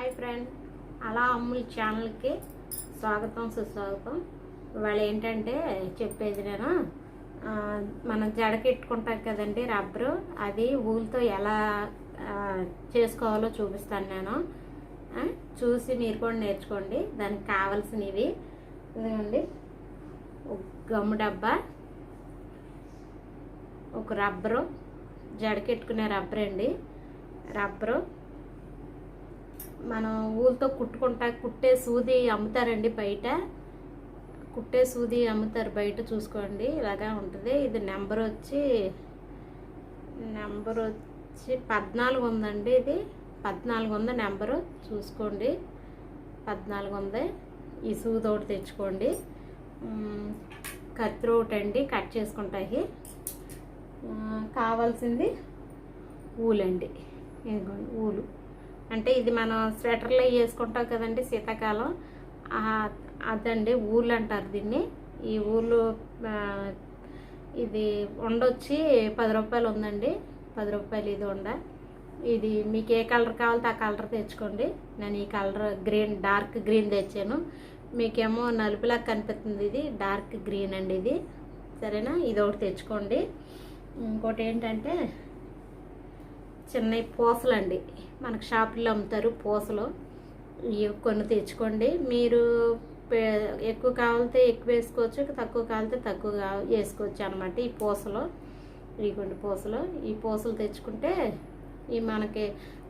Hi friend, అలా అమ్ముల్ ఛానల్కి స్వాగతం సుస్వాగతం. ఇవాళ ఏంటంటే చెప్పేది నేను మనం జడకెట్టుకుంటాం కదండి రబ్బరు, అది ఊలుతో ఎలా చేసుకోవాలో చూపిస్తాను నేను. చూసి మీరు కూడా నేర్చుకోండి. దానికి కావాల్సినవి ఇదిగోండి, ఒక గమ్ము డబ్బా, ఒక రబ్బరు, జడకెట్టుకునే రబ్బర్ అండి. రబ్బరు మనం ఊళ్ళతో కుట్టే సూది అమ్ముతారండి బయట, కుట్టే సూది అమ్ముతారు బయట. చూసుకోండి, ఇలాగా ఉంటుంది. ఇది నెంబర్ వచ్చి 14 ఉందండి. ఇది 14 ఉంది నెంబరు, చూసుకోండి. 14 ఉంది. ఈ సూది ఒకటి తెచ్చుకోండి. కత్తిరి ఒకటి అండి, కట్ చేసుకుంటాయి. కావాల్సింది ఊలండి. ఇదిగోండి ఊలు అంటే ఇది మనం స్వెటర్లో వేసుకుంటాం కదండి శీతాకాలం, అదండి ఊలు అంటారు దీన్ని. ఈ ఊలు ఇది ఉండొచ్చి 10 రూపాయలు ఉందండి. 10 రూపాయలు ఇది ఉండ. ఇది మీకు ఏ కలర్ కావాలో ఆ కలర్ తెచ్చుకోండి. నేను ఈ కలర్ గ్రీన్, డార్క్ గ్రీన్ తెచ్చాను. మీకేమో నలుపులాగా కనిపిస్తుంది, ఇది డార్క్ గ్రీన్ అండి ఇది. సరేనా, ఇది ఒకటి తెచ్చుకోండి. ఇంకోటి ఏంటంటే చిన్న పూసలు అండి, మనకు షాపుల్లో అమ్ముతారు పూసలు. ఇవి కొన్ని తెచ్చుకోండి. మీరు ఎక్కువ కావాలితే ఎక్కువ వేసుకోవచ్చు, తక్కువ కావాలితే తక్కువ వేసుకోవచ్చు అనమాట. ఈ పూసలు, ఇదిగోండి పూసలు. ఈ పూసలు తెచ్చుకుంటే ఇవి మనకి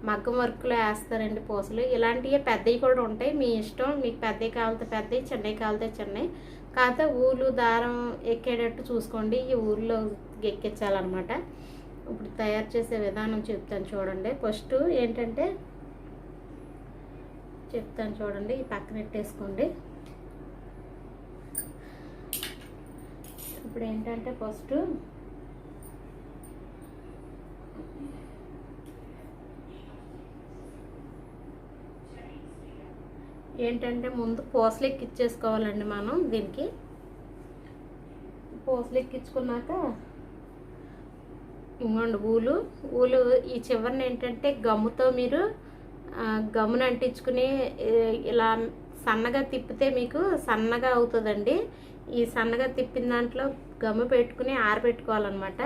మగ్గం వర్క్లో వేస్తారండి పూసలు. ఇలాంటివి పెద్దవి కూడా ఉంటాయి, మీ ఇష్టం. మీకు పెద్దవి కావాలితే పెద్దవి, చిన్నవి కావాలితే చిన్నవి. కాకపోతే ఊలు దారం ఎక్కేటట్టు చూసుకోండి. ఈ ఊళ్ళో ఎక్కించాలన్నమాట. ఇప్పుడు తయారు చేసే విధానం చెప్తాను చూడండి. ఫస్ట్ ఏంటంటే చెప్తాను చూడండి. ఈ పక్కన పెట్టేసుకోండి. ఇప్పుడు ఏంటంటే ఫస్ట్ ఏంటంటే ముందు పూసలు ఎక్కించేసుకోవాలండి మనం. దీనికి పూసలు ఎక్కించుకున్నాక ఇంకోండి ఊలు ఈ చివరిని ఏంటంటే గమ్ముతో మీరు గమ్మును అంటించుకుని ఇలా సన్నగా తిప్పితే మీకు సన్నగా అవుతుందండి. ఈ సన్నగా తిప్పిన దాంట్లో గమ్ము పెట్టుకుని ఆరబెట్టుకోవాలన్నమాట.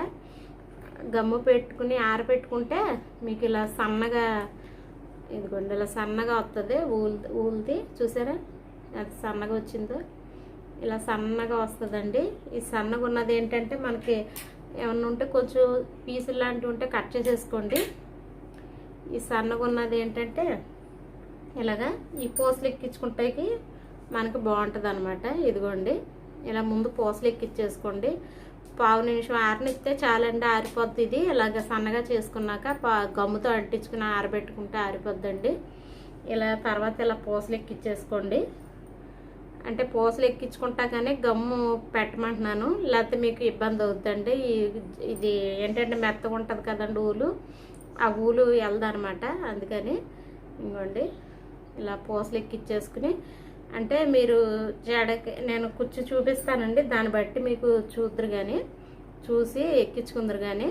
గమ్ము పెట్టుకుని ఆరబెట్టుకుంటే మీకు ఇలా సన్నగా, ఇదిగోండి ఇలా సన్నగా వస్తుంది. ఊలుది చూసారా, అది సన్నగా వచ్చిందో, ఇలా సన్నగా వస్తుందండి. ఈ సన్నగా ఉన్నది ఏంటంటే మనకి ఏమన్నా ఉంటే కొంచెం పీసులు లాంటివి ఉంటే కట్ చేసేసుకోండి. ఈ సన్నగా ఉన్నది ఏంటంటే ఇలాగా ఈ పూసలు ఎక్కించుకుంటాకి మనకు బాగుంటుంది అనమాట. ఇదిగోండి ఇలా ముందు పూసలు ఎక్కించేసుకోండి. పావు నిమిషం ఆరనిస్తే చాలండి, ఆరిపోద్ది. ఇది ఇలాగ సన్నగా చేసుకున్నాక గమ్ముతో అంటించుకుని ఆరబెట్టుకుంటే ఆరిపోద్దండి. ఇలా తర్వాత ఇలా పూసలు ఎక్కించేసుకోండి. అంటే పూసలు ఎక్కించుకుంటా కానీ గమ్ము పెట్టమంటున్నాను, లేకపోతే మీకు ఇబ్బంది అవుతుందండి. ఇది ఏంటంటే మెత్తగా ఉంటుంది కదండి ఊలు, ఆ ఊలు వెళ్దనమాట. అందుకని ఇంకోండి ఇలా పూసలు ఎక్కించేసుకుని, అంటే మీరు జడకి నేను కుర్చీ చూపిస్తానండి, దాన్ని బట్టి మీకు చూద్దరు కానీ, చూసి ఎక్కించుకుందరు కానీ.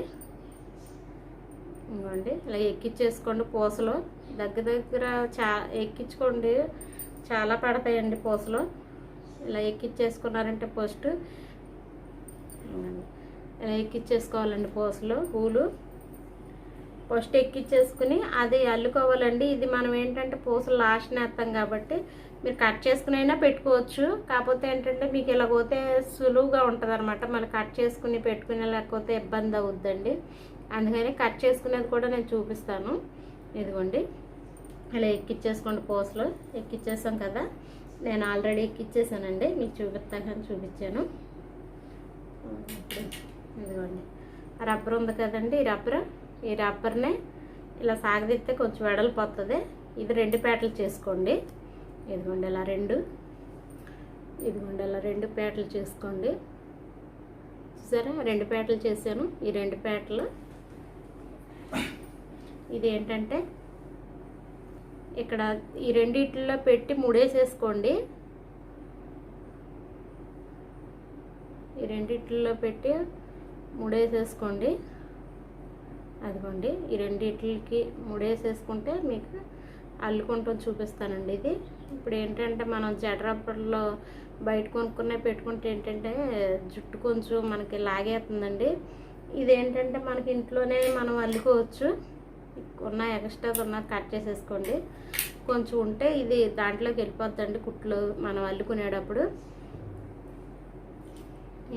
ఇంకోండి ఇలా ఎక్కించేసుకోండి. పూసలు దగ్గర ఎక్కించుకోండి, చాలా పడతాయండి పూసలు. ఇలా ఎక్కించేసుకున్నారంటే ఫస్ట్ ఇలా ఎక్కించేసుకోవాలండి పూసలు. ఊలు ఫస్ట్ ఎక్కించేసుకుని అది అల్లుకోవాలండి. ఇది మనం ఏంటంటే పూసలు లాస్ట్ నేస్తాం కాబట్టి మీరు కట్ చేసుకుని అయినా పెట్టుకోవచ్చు. కాకపోతే ఏంటంటే మీకు ఇలా పోతే సులువుగా ఉంటుంది అనమాట. మళ్ళీ కట్ చేసుకుని పెట్టుకునే లేకపోతే ఇబ్బంది అవుద్దండి. అందుకని కట్ చేసుకునేది కూడా నేను చూపిస్తాను. ఇదిగోండి ఇలా ఎక్కించేసుకోండి. పూసలు ఎక్కించేసాం కదా, నేను ఆల్రెడీ ఎక్కించేసానండి, మీకు చూపిస్తాను చూపించాను. ఇదిగోండి రబ్బర్ ఉంది కదండి, ఈ రబ్బర్ని ఇలా సాగదీస్తే కొంచెం వెడల్పోతుంది. ఇది 2 పేటలు చేసుకోండి. ఇదిగోండి ఇలా 2, ఇదిగోండి ఇలా 2 పేటలు చేసుకోండి. చూసారా, 2 పేటలు చేశాను. ఈ 2 పేటలు ఇది ఏంటంటే ఇక్కడ ఈ రెండిట్లో పెట్టి ముడేసేసుకోండి. ఈ రెండిట్లో పెట్టి ముడేసేసుకోండి. అదిగోండి ఈ రెండిట్లకి ముడేసేసుకుంటే మీకు అల్లుకుంటూ చూపిస్తానండి. ఇది ఇప్పుడు ఏంటంటే మనం జడ రబ్బర్లో బయట కొనుక్కునే పెట్టుకుంటే ఏంటంటే జుట్టు కొంచెం మనకి లాగేస్తుందండి. ఇదేంటంటే మనకి ఇంట్లోనే మనం అల్లుకోవచ్చు. ఉన్న ఎక్స్ట్రా ఉన్నది కట్ చేసేసుకోండి. కొంచెం ఉంటే ఇది దాంట్లోకి వెళ్ళిపోద్దండి కుట్లు మనం అల్లుకునేటప్పుడు.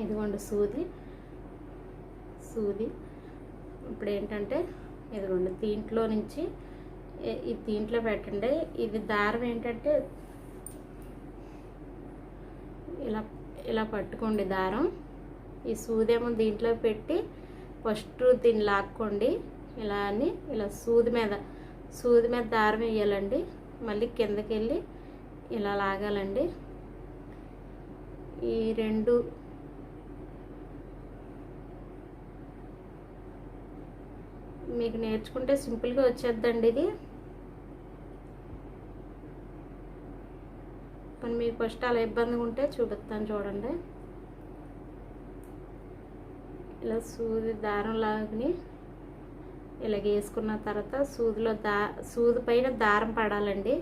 ఇదిగోండి సూది ఇప్పుడు ఏంటంటే ఇదిగోండి దీంట్లో నుంచి ఇది దీంట్లో పెట్టండి. ఇది దారం ఏంటంటే ఇలా పట్టుకోండి దారం. ఈ సూదేమో దీంట్లో పెట్టి ఫస్ట్ దీన్ని లాక్కోండి. ఇలా అని ఇలా సూది మీద దారం వేయాలండి. మళ్ళీ కిందకి వెళ్ళి ఇలా లాగాలండి. ఈ రెండు మీకు నేర్చుకుంటే సింపుల్గా వచ్చేద్దండి. ఇది కానీ మీకు ఫస్ట్ అలా ఇబ్బందిగా ఉంటే చూపిస్తాను చూడండి. ఇలా సూది దారం లాగని ఇలా వేసుకున్న తర్వాత సూది పైన దారం పడాలండి.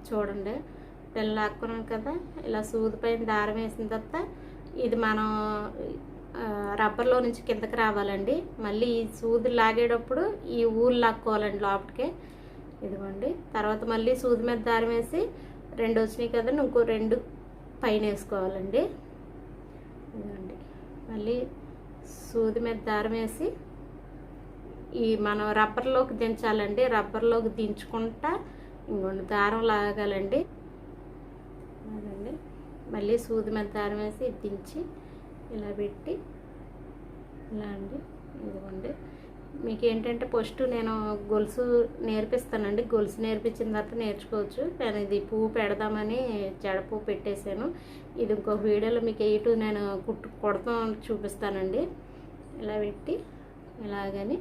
చూడండి ఇలా లాక్కున్నాం కదా, ఇలా సూది పైన దారం వేసిన తర్వాత ఇది మనం రబ్బర్లో నుంచి కిందకి రావాలండి. మళ్ళీ ఈ సూది లాగేటప్పుడు ఈ ఊళ్ళు లాక్కోవాలండి లోపలికి. ఇదిగోండి తర్వాత మళ్ళీ సూది మీద దారం వేసి 2 వచ్చినాయి కదండి, ఇంకో 2 పైన వేసుకోవాలండి. ఇదిగోండి మళ్ళీ సూది మీద దారం వేసి ఈ మనం రబ్బర్లోకి దించాలండి. రబ్బర్లోకి దించుకుంటా ఇంకోండి దారం లాగాలండి. అదండి మళ్ళీ సూది మీద దారం వేసి దించి ఇలా పెట్టి ఇలా అండి. ఇదిగోండి మీకు ఏంటంటే ఫస్ట్ నేను గొలుసు నేర్పిస్తానండి. గొలుసు నేర్పించిన తర్వాత నేర్చుకోవచ్చు. నేను ఇది పువ్వు పెడదామని జడ పువ్వు పెట్టేశాను. ఇది ఇంకొక వీడియోలో మీకు నేను కొడతాం చూపిస్తానండి. ఇలా పెట్టి ఇలాగని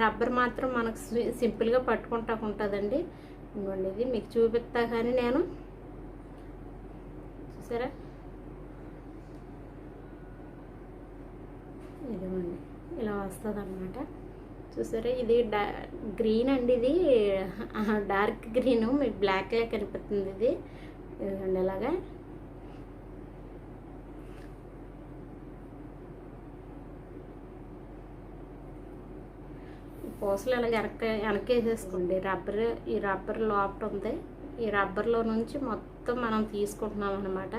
రబ్బర్ మాత్రం మనకు సింపుల్గా పట్టుకుంటా ఉంటుందండి. ఇంకోండి ఇది మీకు చూపిస్తా కానీ నేను చూసారా ఇదిగోండి ఇలా వస్తుంది అన్నమాట. చూసారా ఇది గ్రీన్ అండి. ఇది డార్క్ గ్రీన్ మీకు బ్లాక్గా కనిపిస్తుంది. ఇది ఇదిగోండి ఇలాగా పూసలు ఇలా వెనకేసేసుకోండి. ఈ రబ్బర్ లోపట ఉంది. ఈ రబ్బర్లో నుంచి మొత్తం మనం తీసుకుంటున్నాం అన్నమాట.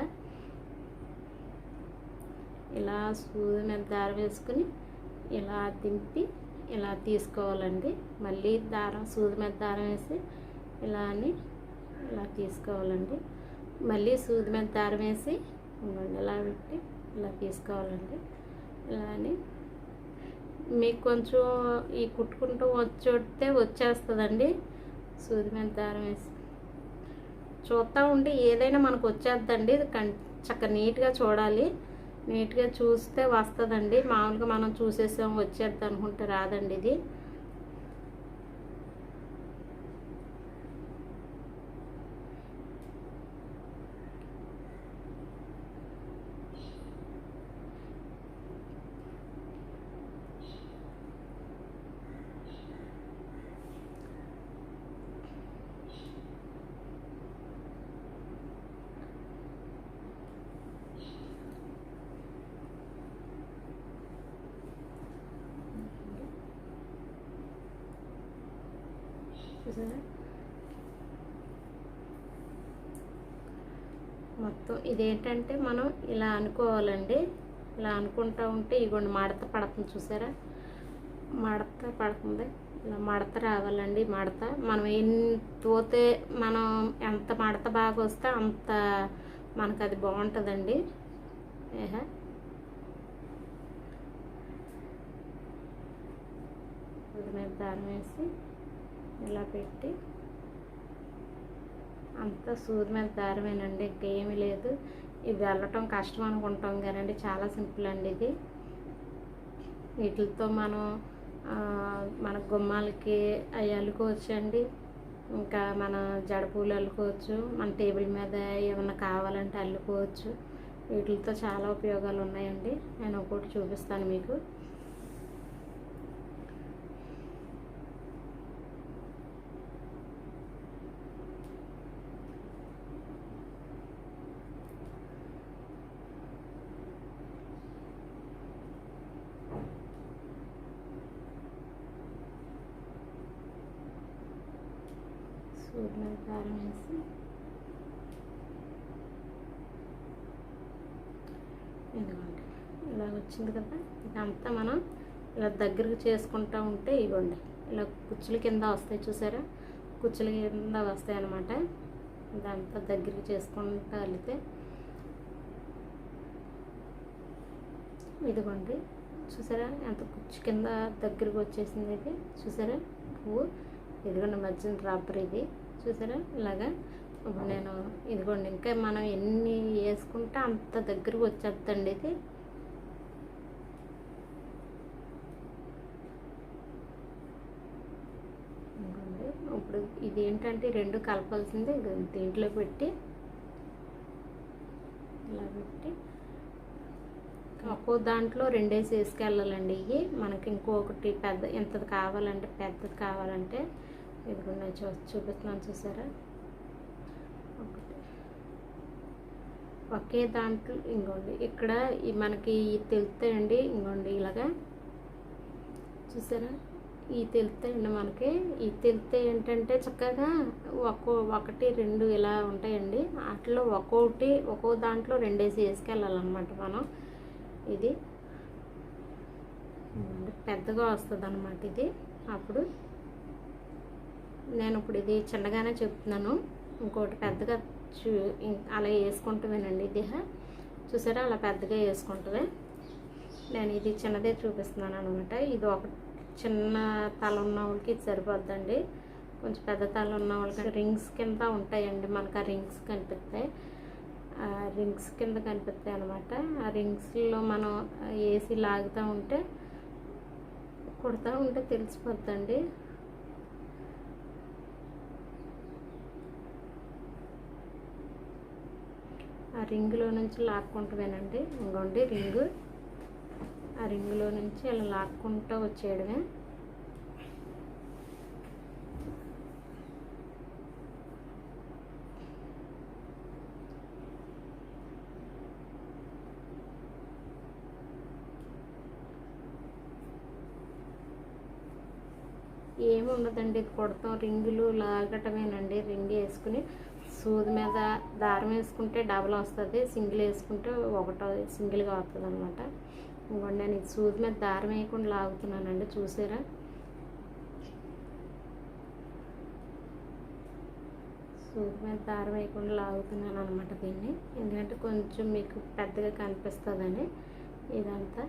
ఇలా సూది మీద దారం వేసుకుని ఇలా దింపి ఇలా తీసుకోవాలండి. మళ్ళీ సూది మీద దారం వేసి ఇలా అని ఇలా తీసుకోవాలండి. మళ్ళీ సూది మీద దారం వేసి ఇలా పెట్టి ఇలా తీసుకోవాలండి. ఇలా అని మీకు కొంచెం ఈ కుట్టుకుంటూ వచ్చేస్తుందండి. సూది మీద దారం వేసి చూస్తూ ఉంటే ఏదైనా మనకు వచ్చేద్దండి. చక్కగా నీట్గా చూడాలి. నీట్గా చూస్తే వస్తుందండి. మామూలుగా మనం చూసేసాం వచ్చేద్ది అనుకుంటే రాదండి. ఇది చూసారా మొత్తం ఇదేంటంటే మనం ఇలా అనుకోవాలండి. ఇలా అనుకుంటూ ఉంటే ఇగోండి మడత పడుతుంది. చూసారా మడత పడుతుంది. ఇలా మడత రావాలండి. మడత మనం పోతే మనం ఎంత మడత బాగా వస్తే అంత మనకు అది బాగుంటుందండి. మీద దారం వేసి ఇలా పెట్టి అంతా సూది మీద దారమేనండి. ఇంకేమీ లేదు. ఇది వెళ్ళటం కష్టం అనుకుంటాం కానండి చాలా సింపుల్ అండి. ఇది వీటితో మనం మన గుమ్మాలకి అవి అల్లుకోవచ్చు అండి. ఇంకా మన జడపూలు అల్లుకోవచ్చు. మన టేబుల్ మీద ఏమన్నా కావాలంటే అల్లుకోవచ్చు. వీటితో చాలా ఉపయోగాలు ఉన్నాయండి. నేను ఒకటి చూపిస్తాను మీకు. సూది మీద దారం వేసి ఇదిగోండి ఇలా వచ్చింది కదా. ఇదంతా మనం ఇలా దగ్గరకు చేసుకుంటూ ఉంటే ఇవ్వండి ఇలా కుచ్చుల కింద వస్తాయి, చూసారా? కుచ్చుల కింద వస్తాయి అన్నమాట. ఇదంతా దగ్గరికి చేసుకుంటూ వెళితే ఇదిగోండి చూసారా ఎంత కుచ్చు కింద దగ్గరికి వచ్చేసింది. ఇది చూసారా పువ్వు, ఇదిగోండి మధ్యన రబ్బర్ ఇది చూసారా ఇలాగా. ఇప్పుడు నేను ఇదిగోండి ఇంకా మనం ఎన్ని వేసుకుంటే అంత దగ్గరకు వచ్చేద్దండి ఇది. ఇదిగోండి ఇప్పుడు ఇది ఏంటంటే రెండు కలపాల్సింది దీంట్లో పెట్టి ఇలా పెట్టి ఒక్కో దాంట్లో రెండేసి వేసుకెళ్ళాలండి. ఇవి మనకి ఇంకొకటి పెద్ద ఎంతది కావాలంటే పెద్దది కావాలంటే ఇది నేను చూపిస్తున్నాను చూసారా. ఒకటి ఒకే దాంట్లో ఇంకోండి ఇక్కడ మనకి తెలుస్తాయండి. ఇంకోండి ఇలాగా చూసారా ఈ తెలుస్తాయండి మనకి. ఈ తెలితే ఏంటంటే చక్కగా ఒకటి రెండు ఇలా ఉంటాయండి. వాటిలో ఒక్కో దాంట్లో రెండేసి వేసుకెళ్ళాలన్నమాట మనం. ఇది పెద్దగా వస్తుంది అన్నమాట ఇది. అప్పుడు నేను ఇప్పుడు ఇది చిన్నగానే చెప్తున్నాను, ఇంకోటి పెద్దగా అలా వేసుకుంటూ వినండి. ఇది చూసారా అలా పెద్దగా వేసుకుంటుంది. నేను ఇది చిన్నదే చూపిస్తున్నాను అనమాట. ఇది ఒక చిన్న తల ఉన్న వాళ్ళకి ఇది సరిపోద్దండి. కొంచెం పెద్ద తల ఉన్న వాళ్ళకి రింగ్స్ కింద ఉంటాయండి మనకు. ఆ రింగ్స్ కనిపిస్తాయి, రింగ్స్ కింద కనిపిస్తాయి అనమాట. ఆ రింగ్స్లో మనం వేసి లాగుతూ ఉంటే కుడతా ఉంటే తెలిసిపోద్దండి. ఆ రింగులో నుంచి లాక్కుంటూ వినండి. ఇంకోండి రింగు, ఆ రింగులో నుంచి అలా లాక్కుంటూ వచ్చేయడమే. ఏమి ఉండదండి, ఇది కుడతాం రింగులు లాగటమేనండి. రింగ్ వేసుకుని సూది మీద దారం వేసుకుంటే డబల్ వస్తుంది, సింగిల్ వేసుకుంటే ఒకటో సింగిల్గా వస్తుంది అనమాట. ఇంకోండి నేను ఇది సూది మీద దారం వేయకుండా లాగుతున్నానండి చూసారా. సూది మీద దారం వేయకుండా లాగుతున్నాను అనమాట దీన్ని, ఎందుకంటే కొంచెం మీకు పెద్దగా కనిపిస్తుందని. ఇదంతా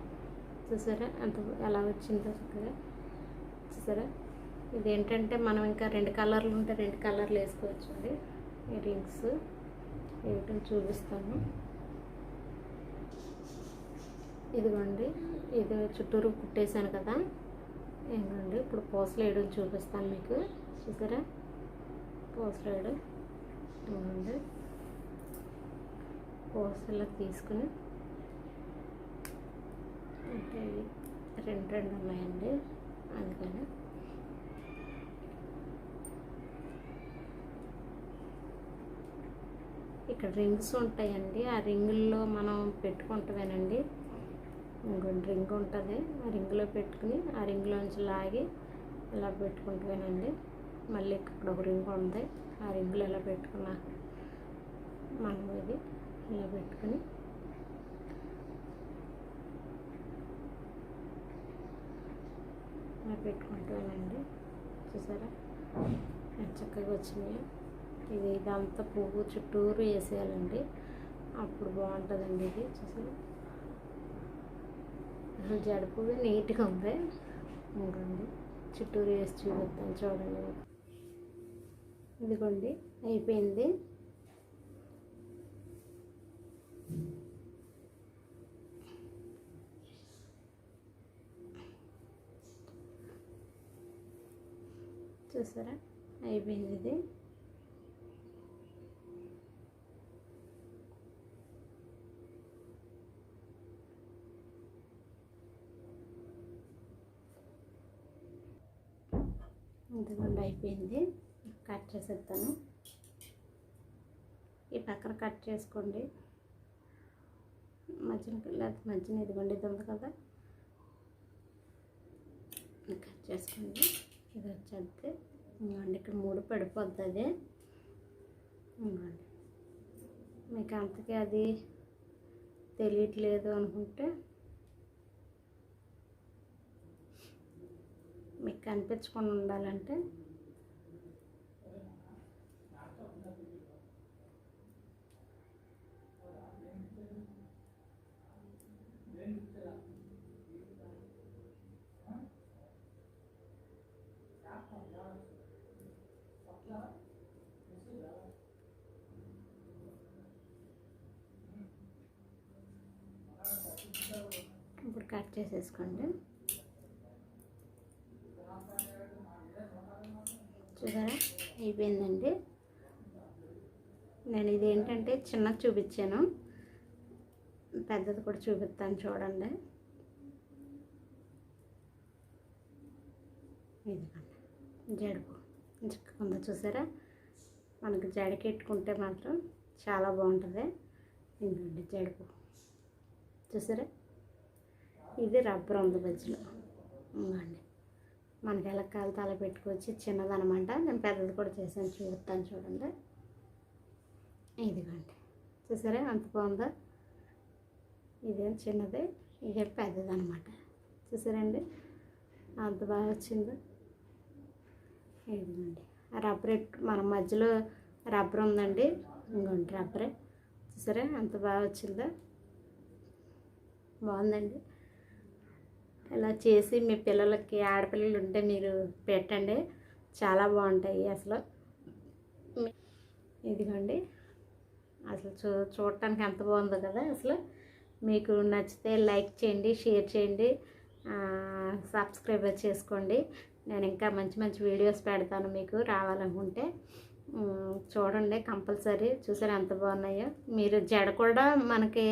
చూసారా అంత ఎలా వచ్చిందో చక్కగా చూసారా. ఇదేంటంటే మనం ఇంకా రెండు కలర్లు ఉంటే రెండు కలర్లు వేసుకోవచ్చు అండి. ఈ రింగ్స్ వేయటం చూపిస్తాను. ఇదిగోండి ఇది చుట్టూరు కుట్టేశాను కదా. ఏంటండి ఇప్పుడు పూసలు వేయడం చూపిస్తాను మీకు. చూసారా పూసలు వేయడం. ఇదిగోండి పూసలు తీసుకుని అంటే రెండు ఉన్నాయండి, అందుకని ఇక్కడ రింగ్స్ ఉంటాయండి. ఆ రింగుల్లో మనం పెట్టుకుంటామేనండి. ఇంకొంచెం రింగ్ ఉంటుంది, ఆ రింగులో పెట్టుకుని ఆ రింగులోంచి లాగి ఇలా పెట్టుకుంటామేనండి. మళ్ళీ ఇక్కడ ఒక రింగ్ ఉంది, ఆ రింగులో ఇలా పెట్టుకున్నాక మనం ఇది ఇలా పెట్టుకుని ఇలా పెట్టుకుంటామేనండి. చూసారా చక్కగా వచ్చినాయి. ఇది ఇదంతా పువ్వు చుట్టూరు వేసేయాలండి, అప్పుడు బాగుంటుందండి. ఇది చూసారా జడ పువ్వు నీట్గా ఉంది. ఇంకోండి చుట్టూరు వేసి చూపిస్తాను చూడండి. ఇదిగోండి అయిపోయింది. చూసారా అయిపోయింది ఇది. ఇదిగోండి అయిపోయింది. కట్ చేసేస్తాను. ఈ పక్కన కట్ చేసుకోండి. మధ్యన ఇదిగోండి ఇది ఉంది కదా, కట్ చేసుకోండి. ఇది వచ్చేది ఇంకోండి ఇక్కడ 3 పడిపోతుంది. ఇంకోండి మీకు అంతకీ అది తెలియట్లేదు అనుకుంటే మీకు కనిపించకుండా ఉండాలంటే ఇప్పుడు కట్ చేసేసుకోండి. చూసారా అయిపోయిందండి. నేను ఇది ఏంటంటే చిన్నది చూపించాను, పెద్దది కూడా చూపిస్తాను చూడండి. ఇదిగోండి జడుపు చిక్కకుందో చూసారా. మనకు జడకెట్టుకుంటే మాత్రం చాలా బాగుంటుంది. ఇదిగోండి జడుపు చూసారా. ఇది రబ్బర్ ఉంది మధ్యలో. ఇవ్వండి మనకి ఎలా కాలు తల పెట్టుకొచ్చి చిన్నదనమాట. నేను పెద్దది కూడా చేశాను, చూస్తాను చూడండి. ఇదిగోండి చూసారా అంత బాగుందో. ఇదేం చిన్నది, ఇదే పెద్దది అనమాట. చూసారండి అంత బాగా వచ్చిందో. ఇదిగోండి ఆ రబ్బర్ మన మధ్యలో రబ్బర్ ఉందండి. ఇంకోండి రబ్బరే చూసారా అంత బాగా వచ్చిందో. బాగుందండి. ఇలా చేసి మీ పిల్లలకి, ఆడపిల్లలు ఉంటే మీరు పెట్టండి, చాలా బాగుంటాయి అసలు. ఇదిగోండి అసలు చూడటానికి ఎంత బాగుందో కదా. అసలు మీకు నచ్చితే లైక్ చేయండి, షేర్ చేయండి, సబ్స్క్రైబ్ చేసుకోండి. నేను ఇంకా మంచి మంచి వీడియోస్ పెడతాను మీకు రావాలనుకుంటే. చూడండి కంపల్సరీ. చూసారా ఎంత బాగున్నాయో. మీరు జడ కూడా మనకి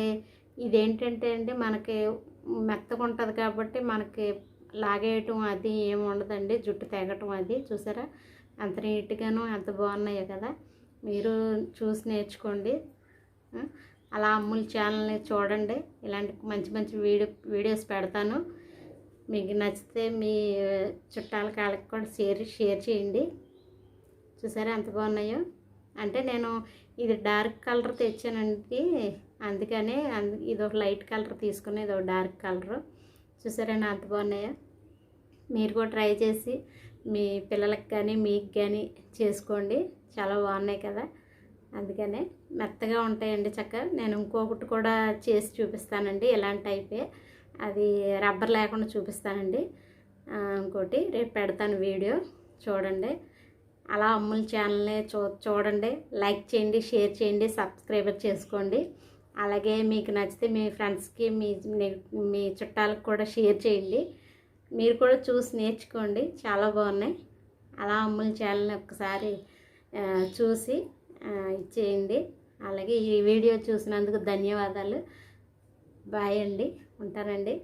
ఇదేంటంటే అండి మనకి మెత్తగా ఉంటుంది కాబట్టి మనకి లాగేయటం అది ఏమి ఉండదండి, జుట్టు తెగటం అది. చూసారా అంత నీట్గాను ఎంత బాగున్నాయో కదా. మీరు చూసి నేర్చుకోండి. అలా అమ్ముల ఛానల్ని చూడండి, ఇలాంటి మంచి మంచి వీడియోస్ పెడతాను. మీకు నచ్చితే మీ చుట్టాల కాళ్ళకి కూడా షేర్ చేయండి. చూసారా ఎంత బాగున్నాయో. అంటే నేను ఇది డార్క్ కలర్ తెచ్చానండి, అందుకనే ఇది ఒక లైట్ కలర్ తీసుకుని ఇది ఒక డార్క్ కలరు. చూసారండి అంత బాగున్నాయో. మీరు కూడా ట్రై చేసి మీ పిల్లలకి కానీ మీకు కానీ చేసుకోండి, చాలా బాగున్నాయి కదా. అందుకనే మెత్తగా ఉంటాయండి చక్కగా. నేను ఇంకొకటి కూడా చేసి చూపిస్తానండి ఇలాంటి టైపే, అది రబ్బర్ లేకుండా చూపిస్తానండి. ఇంకోటి రేపు పెడతాను వీడియో చూడండి. అలా అమ్ముల ఛానల్ని చూడండి, లైక్ చేయండి, షేర్ చేయండి, సబ్స్క్రైబర్ చేసుకోండి. అలాగే మీకు నచ్చితే మీ ఫ్రెండ్స్కి మీ చుట్టాలకు కూడా షేర్ చేయండి. మీరు కూడా చూసి నేర్చుకోండి, చాలా బాగున్నాయి. అలా అమ్ముల ఛానల్ని ఒక్కసారి చూసి ఇచ్చేయండి. అలాగే ఈ వీడియో చూసినందుకు ధన్యవాదాలు. బాయ్ అండి, ఉంటానండి.